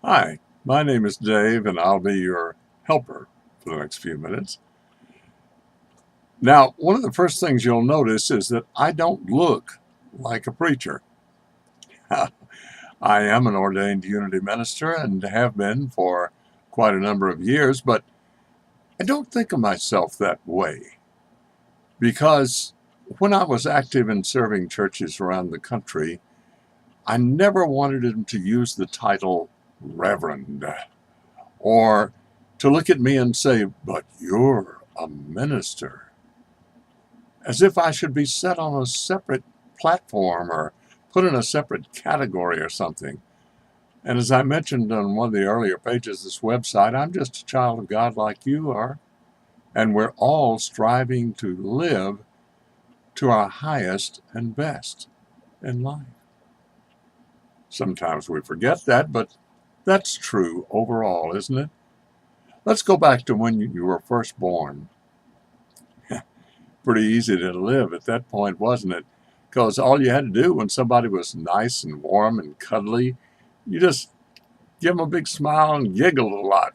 Hi, my name is Dave, and I'll be your helper for the next few minutes. Now, one of the first things you'll notice is that I don't look like a preacher. I am an ordained Unity minister and have been for quite a number of years, but I don't think of myself that way because when I was active in serving churches around the country, I never wanted them to use the title Reverend or to look at me and say, "But you're a minister," as if I should be set on a separate platform or put in a separate category or something. And as I mentioned on one of the earlier pages of this website, I'm just a child of God like you are, and we're all striving to live to our highest and best in life. Sometimes we forget that, but that's true overall, isn't it? Let's go back to when you were first born. Pretty easy to live at that point, wasn't it? Because all you had to do when somebody was nice and warm and cuddly, you just give them a big smile and giggle a lot.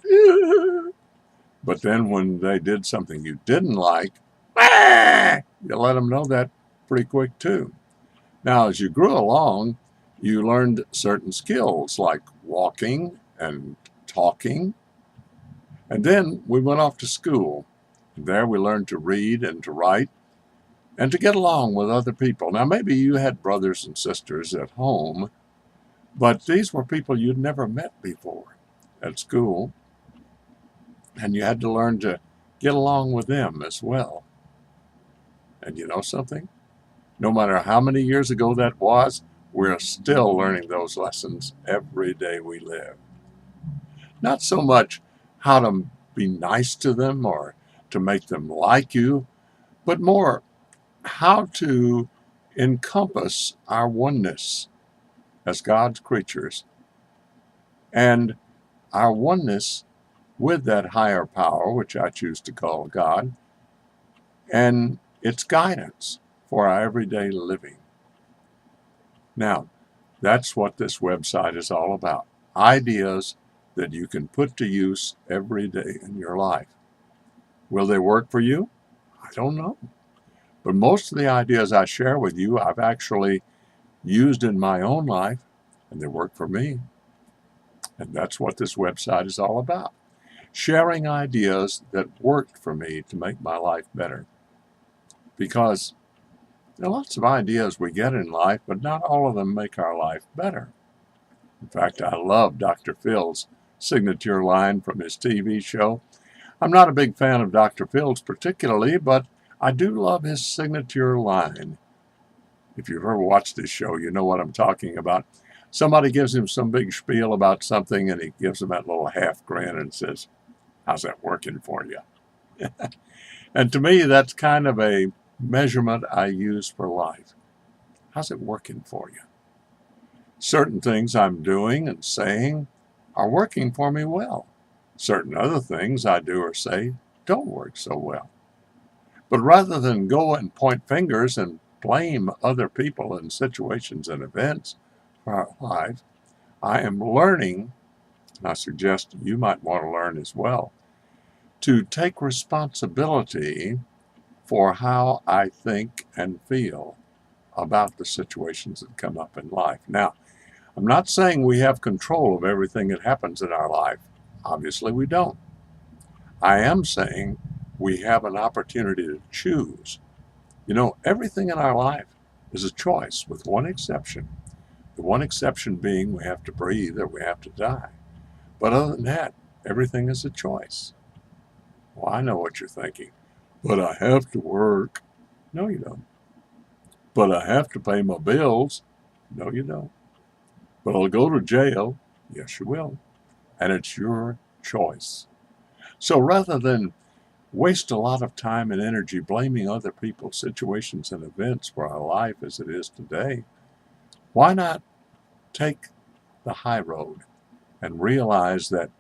But then when they did something you didn't like, you let them know that pretty quick too. Now, as you grew along, you learned certain skills like walking and talking. And then we went off to school. There we learned to read and to write and to get along with other people. Now, maybe you had brothers and sisters at home, but these were people you'd never met before at school, and you had to learn to get along with them as well. And you know something? No matter how many years ago that was, we're still learning those lessons every day we live. Not so much how to be nice to them or to make them like you, but more how to encompass our oneness as God's creatures and our oneness with that higher power, which I choose to call God, and its guidance for our everyday living. Now, that's what this website is all about. Ideas that you can put to use every day in your life. Will they work for you? I don't know. But most of the ideas I share with you, I've actually used in my own life, and they work for me. And that's what this website is all about. Sharing ideas that worked for me to make my life better. Because there are lots of ideas we get in life, but not all of them make our life better. In fact, I love Dr. Phil's signature line from his TV show. I'm not a big fan of Dr. Phil's particularly, but I do love his signature line. If you've ever watched this show, you know what I'm talking about. Somebody gives him some big spiel about something, and he gives him that little half grin and says, "How's that working for you?" And to me, that's kind of a measurement I use for life. How's it working for you? Certain things I'm doing and saying are working for me well. Certain other things I do or say don't work so well. But rather than go and point fingers and blame other people and situations and events for our life, I am learning, and I suggest you might want to learn as well, to take responsibility for how I think and feel about the situations that come up in life. Now, I'm not saying we have control of everything that happens in our life. Obviously, we don't. I am saying we have an opportunity to choose. You know, everything in our life is a choice, with one exception. The one exception being we have to breathe or we have to die. But other than that, everything is a choice. Well, I know what you're thinking. But I have to work. No, you don't. But I have to pay my bills. No, you don't. But I'll go to jail. Yes, you will. And it's your choice. So rather than waste a lot of time and energy blaming other people's situations and events for our life as it is today, why not take the high road and realize that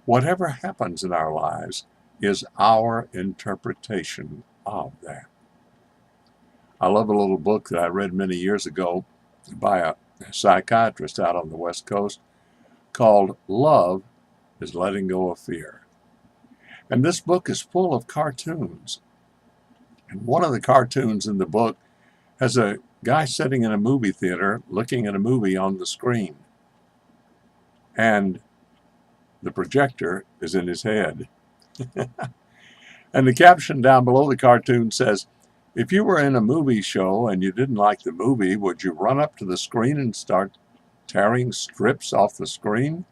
whatever happens in our lives is our interpretation of that? I love a little book that I read many years ago by a psychiatrist out on the West Coast called Love is Letting Go of Fear. And this book is full of cartoons. And one of the cartoons in the book has a guy sitting in a movie theater looking at a movie on the screen. And the projector is in his head. And the caption down below the cartoon says, if you were in a movie show and you didn't like the movie, would you run up to the screen and start tearing strips off the screen?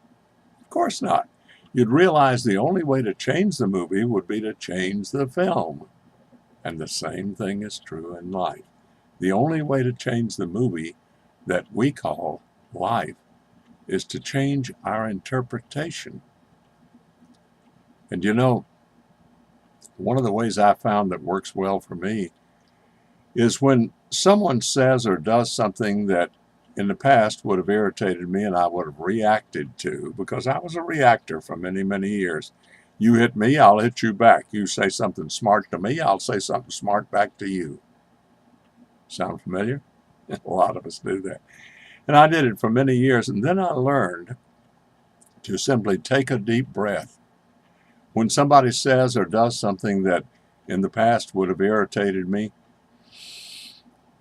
Of course not. You'd realize the only way to change the movie would be to change the film. And the same thing is true in life. The only way to change the movie that we call life is to change our interpretation. And you know, one of the ways I found that works well for me is when someone says or does something that in the past would have irritated me and I would have reacted to, because I was a reactor for many, many years. You hit me, I'll hit you back. You say something smart to me, I'll say something smart back to you. Sound familiar? A lot of us do that. And I did it for many years, and then I learned to simply take a deep breath. When somebody says or does something that in the past would have irritated me,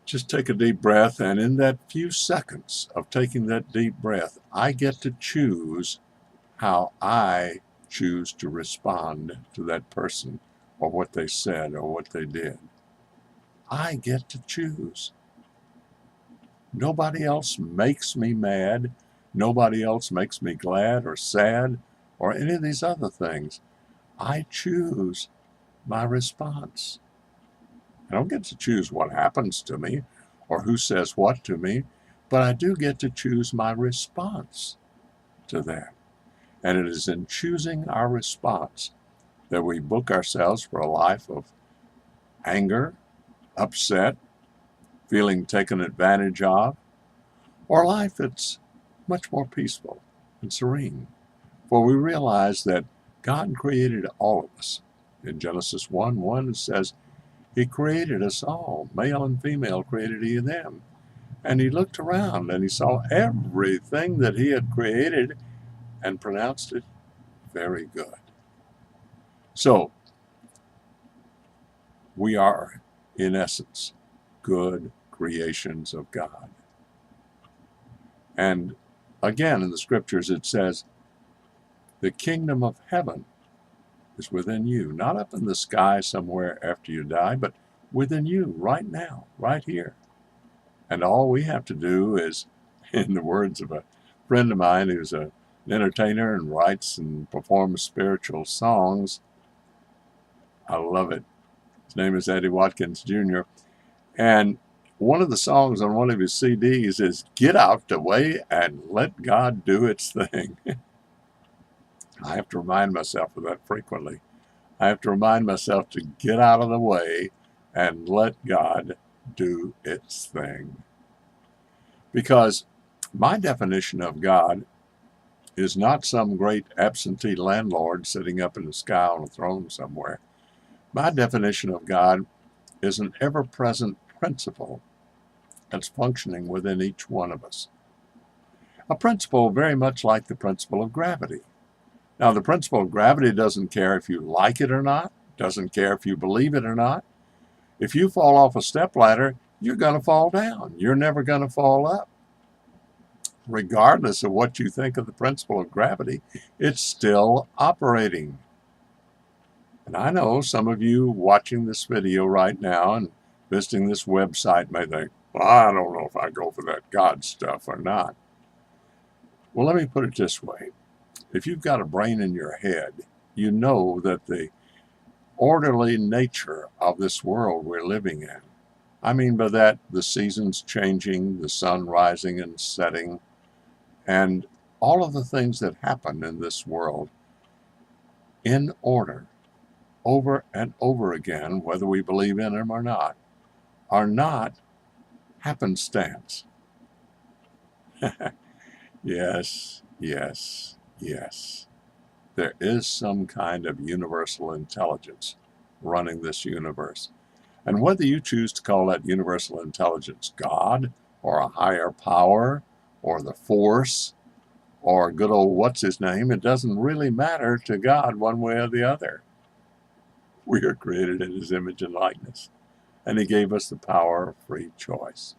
just take a deep breath, and in that few seconds of taking that deep breath, I get to choose how I choose to respond to that person or what they said or what they did. I get to choose. Nobody else makes me mad. Nobody else makes me glad or sad or any of these other things. I choose my response. I don't get to choose what happens to me or who says what to me, but I do get to choose my response to that. And it is in choosing our response that we book ourselves for a life of anger, upset, feeling taken advantage of, or a life that's much more peaceful and serene. For we realize that God created all of us. In Genesis 1:1 it says, He created us all, male and female created He them. And He looked around and He saw everything that He had created and pronounced it very good. So, we are, in essence, good creations of God. And again, in the scriptures it says, the kingdom of heaven is within you, not up in the sky somewhere after you die, but within you right now, right here. And all we have to do is, in the words of a friend of mine who's an entertainer and writes and performs spiritual songs, I love it. His name is Eddie Watkins Jr. And one of the songs on one of his CDs is, get out the way and let God do its thing. I have to remind myself of that frequently. I have to remind myself to get out of the way and let God do its thing. Because my definition of God is not some great absentee landlord sitting up in the sky on a throne somewhere. My definition of God is an ever-present principle that's functioning within each one of us. A principle very much like the principle of gravity. Now, the principle of gravity doesn't care if you like it or not, doesn't care if you believe it or not. If you fall off a stepladder, you're going to fall down. You're never going to fall up. Regardless of what you think of the principle of gravity, it's still operating. And I know some of you watching this video right now and visiting this website may think, well, I don't know if I go for that God stuff or not. Well, let me put it this way. If you've got a brain in your head, you know that the orderly nature of this world we're living in, I mean by that the seasons changing, the sun rising and setting, and all of the things that happen in this world in order, over and over again, whether we believe in them or not, are not happenstance. Yes, yes, yes. There is some kind of universal intelligence running this universe. And whether you choose to call that universal intelligence God, or a higher power, or the force, or good old what's his name. It doesn't really matter to God one way or the other. We are created in his image and likeness, and he gave us the power of free choice.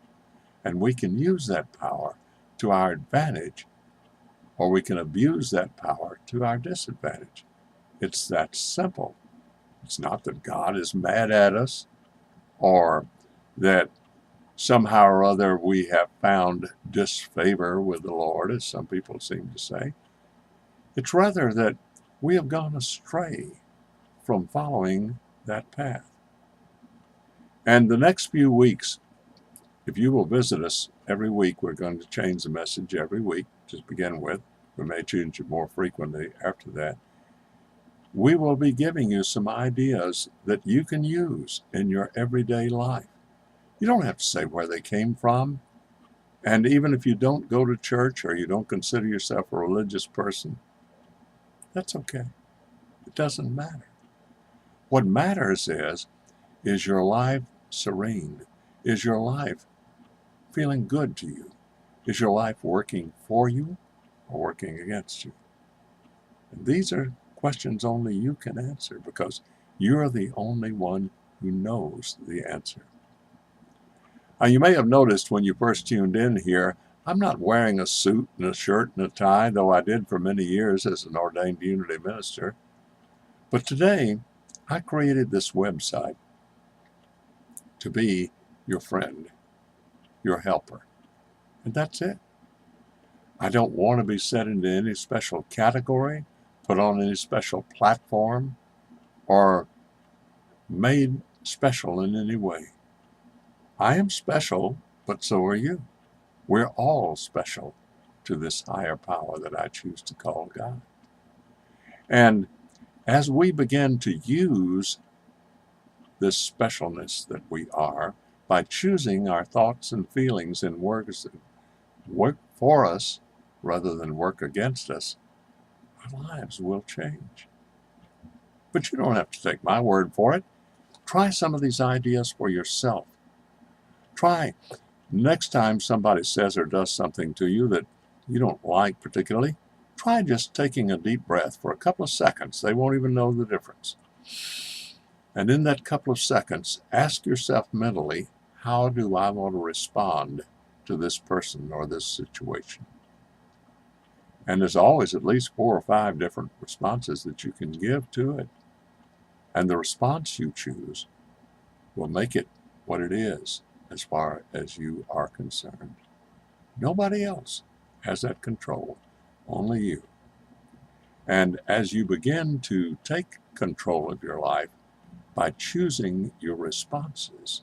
And we can use that power to our advantage, or we can abuse that power to our disadvantage. It's that simple. It's not that God is mad at us, or that somehow or other we have found disfavor with the Lord, as some people seem to say. It's rather that we have gone astray from following that path. And the next few weeks, if you will visit us every week, we're going to change the message every week to begin with. We may change it more frequently after that. We will be giving you some ideas that you can use in your everyday life. You don't have to say where they came from. And even if you don't go to church or you don't consider yourself a religious person, that's okay. It doesn't matter. What matters is your life serene? Is your life feeling good to you? Is your life working for you or working against you? And these are questions only you can answer, because you're the only one who knows the answer. Now, you may have noticed when you first tuned in here, I'm not wearing a suit and a shirt and a tie, though I did for many years as an ordained Unity minister. But today, I created this website to be your friend, your helper. And that's it. I don't want to be set into any special category, put on any special platform, or made special in any way. I am special, but so are you. We're all special to this higher power that I choose to call God. And as we begin to use this specialness that we are, by choosing our thoughts and feelings and words that work for us rather than work against us, our lives will change. But you don't have to take my word for it. Try some of these ideas for yourself. Try next time somebody says or does something to you that you don't like particularly, try just taking a deep breath for a couple of seconds. They won't even know the difference. And in that couple of seconds, ask yourself mentally, how do I want to respond to this person or this situation? And there's always at least 4 or 5 different responses that you can give to it. And the response you choose will make it what it is as far as you are concerned. Nobody else has that control, only you. And as you begin to take control of your life by choosing your responses,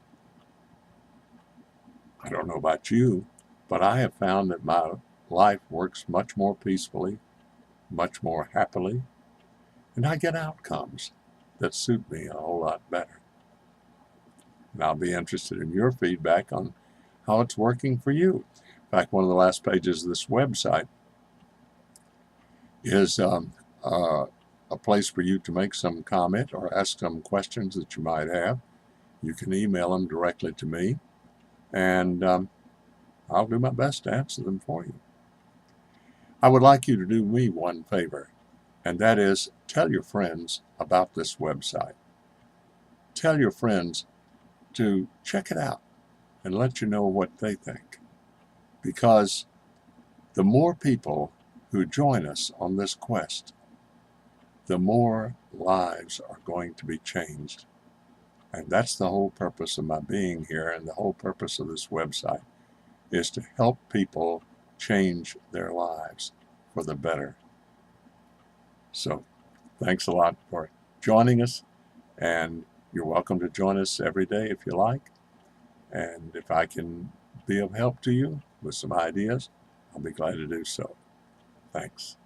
I don't know about you, but I have found that my life works much more peacefully, much more happily, and I get outcomes that suit me a whole lot better. And I'll be interested in your feedback on how it's working for you. In fact, one of the last pages of this website is a place for you to make some comment or ask some questions that you might have. You can email them directly to me, and I'll do my best to answer them for you. I would like you to do me one favor, and that is tell your friends about this website. Tell your friends to check it out and let you know what they think. Because the more people who join us on this quest, the more lives are going to be changed. And that's the whole purpose of my being here, and the whole purpose of this website is to help people change their lives for the better. So thanks a lot for joining us, and you're welcome to join us every day if you like. And if I can be of help to you with some ideas, I'll be glad to do so. Thanks.